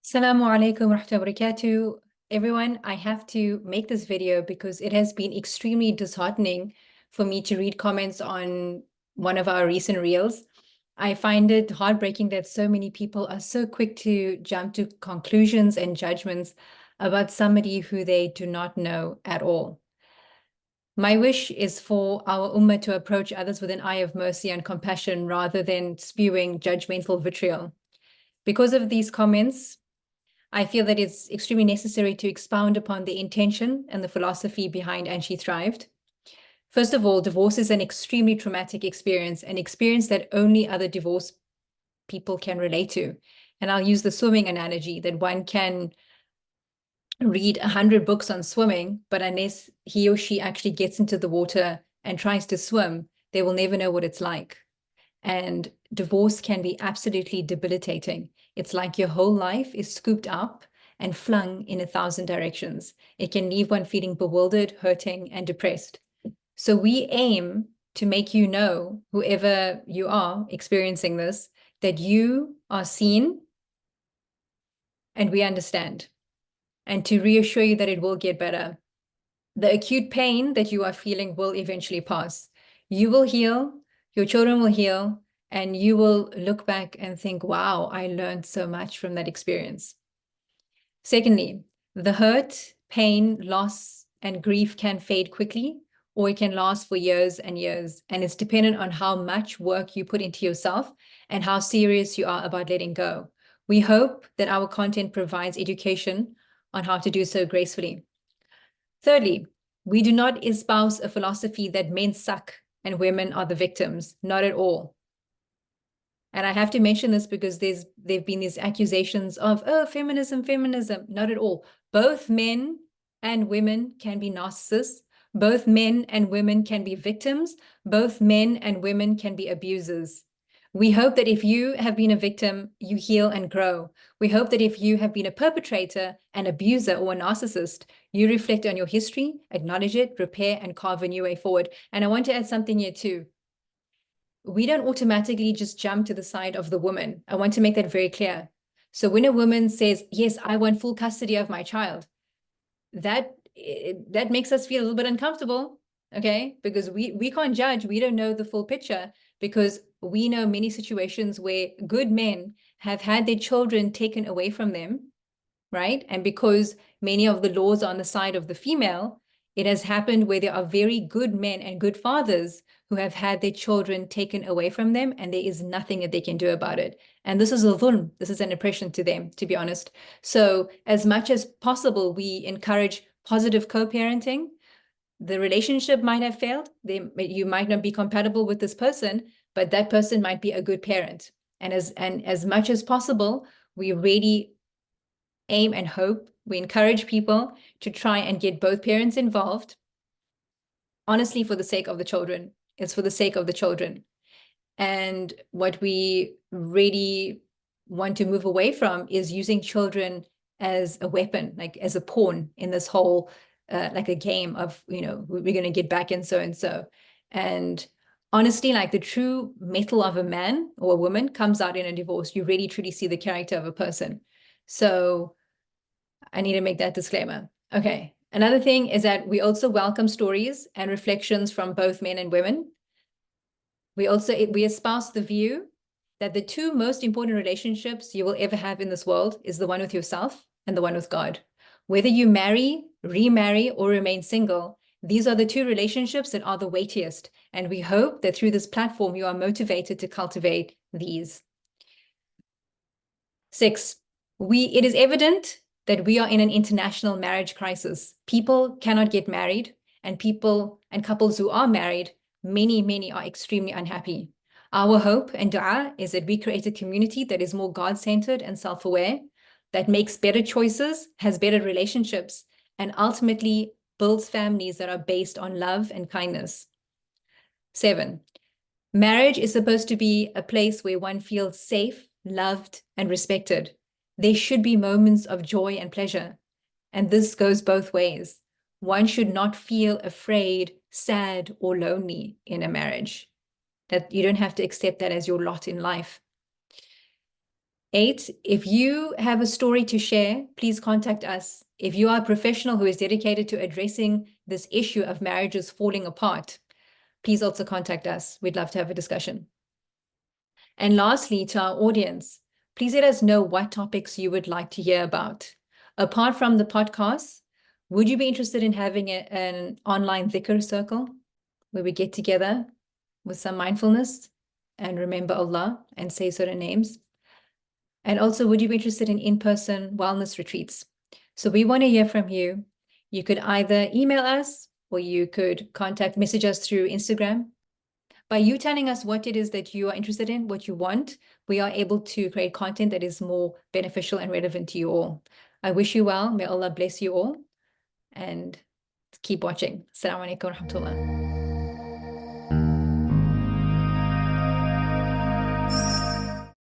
Assalamu alaikum wa rahmatullahi wa barakatuh. Everyone, I have to make this video because it has been extremely disheartening for me to read comments on one of our recent reels. I find it heartbreaking that so many people are so quick to jump to conclusions and judgments about somebody who they do not know at all. My wish is for our ummah to approach others with an eye of mercy and compassion rather than spewing judgmental vitriol. Because of these comments, I feel that it's extremely necessary to expound upon the intention and the philosophy behind And She Thrived. First of all, divorce is an extremely traumatic experience, an experience that only other divorced people can relate to. And I'll use the swimming analogy that one can read 100 books on swimming, but unless he or she actually gets into the water and tries to swim, they will never know what it's like. And divorce can be absolutely debilitating. It's like your whole life is scooped up and flung in 1,000 directions. It can leave one feeling bewildered, hurting, and depressed. So we aim to make you know, whoever you are experiencing this, that you are seen and we understand, and to reassure you that it will get better. The acute pain that you are feeling will eventually pass. You will heal, your children will heal, and you will look back and think, wow, I learned so much from that experience. Secondly, the hurt, pain, loss, and grief can fade quickly, or it can last for years and years. And it's dependent on how much work you put into yourself and how serious you are about letting go. We hope that our content provides education on how to do so gracefully. Thirdly, we do not espouse a philosophy that men suck and women are the victims, not at all. And I have to mention this because there've been these accusations of, oh, feminism, not at all. Both men and women can be narcissists. Both men and women can be victims. Both men and women can be abusers. We hope that if you have been a victim, you heal and grow. We hope that if you have been a perpetrator, an abuser, or a narcissist, you reflect on your history, acknowledge it, repair, and carve a new way forward. And I want to add something here too. We don't automatically just jump to the side of the woman. I want to make that very clear. So when a woman says, yes, I want full custody of my child, that makes us feel a little bit uncomfortable, okay? Because we can't judge. We don't know the full picture, because we know many situations where good men have had their children taken away from them, right? And because many of the laws are on the side of the female, it has happened where there are very good men and good fathers who have had their children taken away from them, and there is nothing that they can do about it. And this is a dhulm. This is an oppression to them, to be honest. So as much as possible, we encourage positive co-parenting. The relationship might have failed. You might not be compatible with this person, but that person might be a good parent. And as much as possible, we really aim and hope, we encourage people to try and get both parents involved, honestly, for the sake of the children. It's for the sake of the children. And what we really want to move away from is using children as a weapon, like as a pawn in this whole, like a game of, we're going to get back in so-and-so. And honestly, like the true metal of a man or a woman comes out in a divorce. You really truly see the character of a person. So I need to make that disclaimer. Okay. Another thing is that we also welcome stories and reflections from both men and women. We espouse the view that the two most important relationships you will ever have in this world is the one with yourself and the one with God. Whether you marry, remarry, or remain single, these are the two relationships that are the weightiest. And we hope that through this platform, you are motivated to cultivate these. 6, it is evident that we are in an international marriage crisis. People cannot get married, and couples who are married, many are extremely unhappy. Our hope and dua is that we create a community that is more God-centered and self-aware, that makes better choices, has better relationships, and ultimately builds families that are based on love and kindness. 7, marriage is supposed to be a place where one feels safe, loved, and respected. There should be moments of joy and pleasure. And this goes both ways. One should not feel afraid, sad, or lonely in a marriage. That you don't have to accept that as your lot in life. 8, if you have a story to share, please contact us. If you are a professional who is dedicated to addressing this issue of marriages falling apart, please also contact us. We'd love to have a discussion. And lastly, to our audience, please let us know what topics you would like to hear about. Apart from the podcast, would you be interested in having an online dhikr circle where we get together with some mindfulness and remember Allah and say certain names? And also, would you be interested in in-person wellness retreats? So we want to hear from you. You could either email us or you could message us through Instagram. By you telling us what it is that you are interested in, what you want, we are able to create content that is more beneficial and relevant to you all. I wish you well. May Allah bless you all and keep watching. Assalamu alaikum wa rahmatullah.